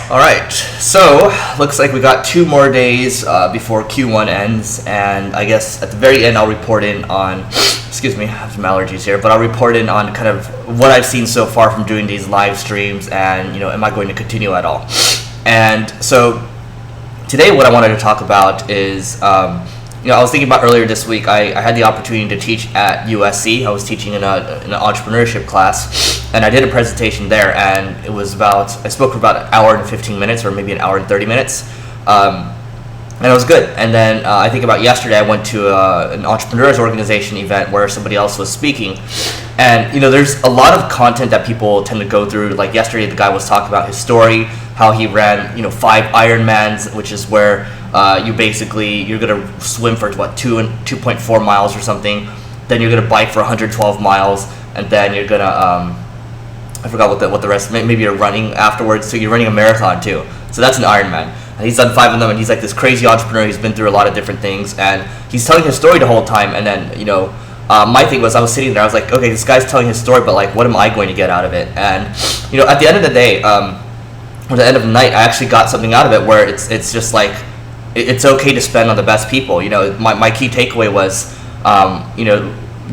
All right, so looks like we got 2 more days before Q1 ends, and I guess at the very end I'll report in on, excuse me, I have some allergies here, but I'll report in on kind of what I've seen so far from doing these live streams, and am I going to continue at all? And so today what I wanted to talk about is, I was thinking about earlier this week, I had the opportunity to teach at USC. I was teaching in an entrepreneurship class, and I did a presentation there, and I spoke for about an hour and 15 minutes, or maybe an hour and 30 minutes, and it was good. And then I think about yesterday, I went to an entrepreneurs organization event where somebody else was speaking, and there's a lot of content that people tend to go through. Like yesterday, the guy was talking about his story, how he ran 5 Ironmans, which is where you're gonna swim for 2.4 miles or something, then you're gonna bike for 112 miles, and then you're gonna I forgot what the rest, maybe you're running afterwards, so you're running a marathon too. So that's an Ironman, and he's done 5 of them, and he's like this crazy entrepreneur. He's been through a lot of different things, and he's telling his story the whole time. And then my thing was, I was sitting there, I was like, okay, this guy's telling his story, but like, what am I going to get out of it? And at the end of the day, or the end of the night, I actually got something out of it where it's just like, it's okay to spend on the best people. My key takeaway was,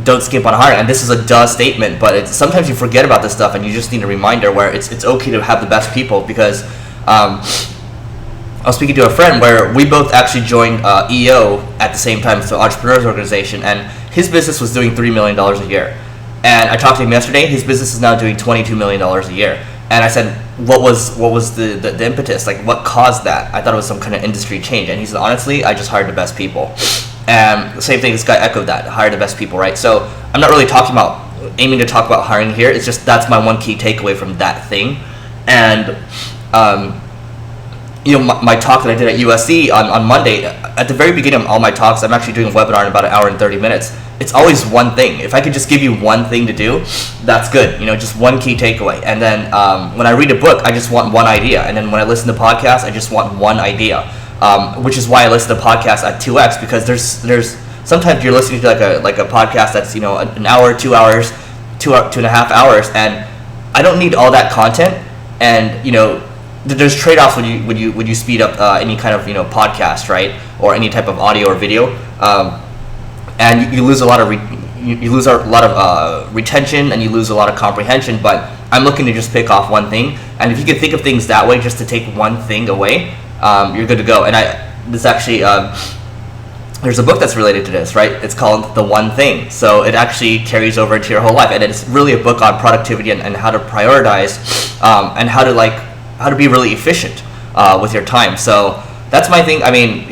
don't skimp on hiring. And this is a duh statement, but sometimes you forget about this stuff, and you just need a reminder where it's okay to have the best people. Because I was speaking to a friend where we both actually joined EO at the same time, so Entrepreneurs Organization, and his business was doing $3 million a year. And I talked to him yesterday. His business is now doing $22 million a year. And I said, what was the impetus? Like, what caused that? I thought it was some kind of industry change. And he said, honestly, I just hired the best people. And the same thing, this guy echoed that, hire the best people, right? So I'm not really aiming to talk about hiring here. It's just that's my one key takeaway from that thing. And my talk that I did at USC on Monday, at the very beginning of all my talks, I'm actually doing a webinar in about an hour and 30 minutes. It's always one thing. If I could just give you one thing to do, that's good. Just one key takeaway. And then when I read a book, I just want one idea. And then when I listen to podcasts, I just want one idea. Which is why I listen to podcasts at 2x, because there's sometimes you're listening to like a podcast that's an hour, 2 hours, 2.5 hours, and I don't need all that content. And there's trade-offs when you speed up any kind of podcast, right, or any type of audio or video, and you lose a lot of retention, and you lose a lot of comprehension. But I'm looking to just pick off one thing, and if you can think of things that way, just to take one thing away, you're good to go. And there's a book that's related to this, right? It's called The One Thing. So it actually carries over into your whole life, and it's really a book on productivity and how to prioritize, and how to be really efficient with your time. So that's my thing. I mean,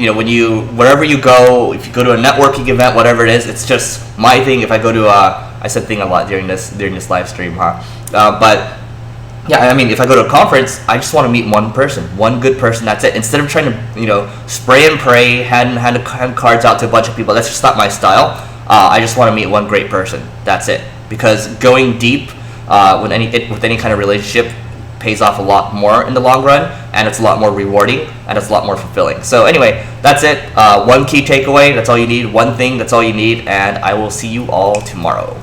wherever you go, if you go to a networking event, whatever it is, it's just my thing. If I go to I said thing a lot during this live stream, but yeah, I mean, if I go to a conference, I just want to meet one person, one good person. That's it. Instead of trying to spray and pray, hand cards out to a bunch of people. That's just not my style. I just want to meet one great person. That's it. Because going deep with any kind of relationship pays off a lot more in the long run, and it's a lot more rewarding, and it's a lot more fulfilling. So anyway, that's it. One key takeaway. That's all you need. One thing. That's all you need. And I will see you all tomorrow.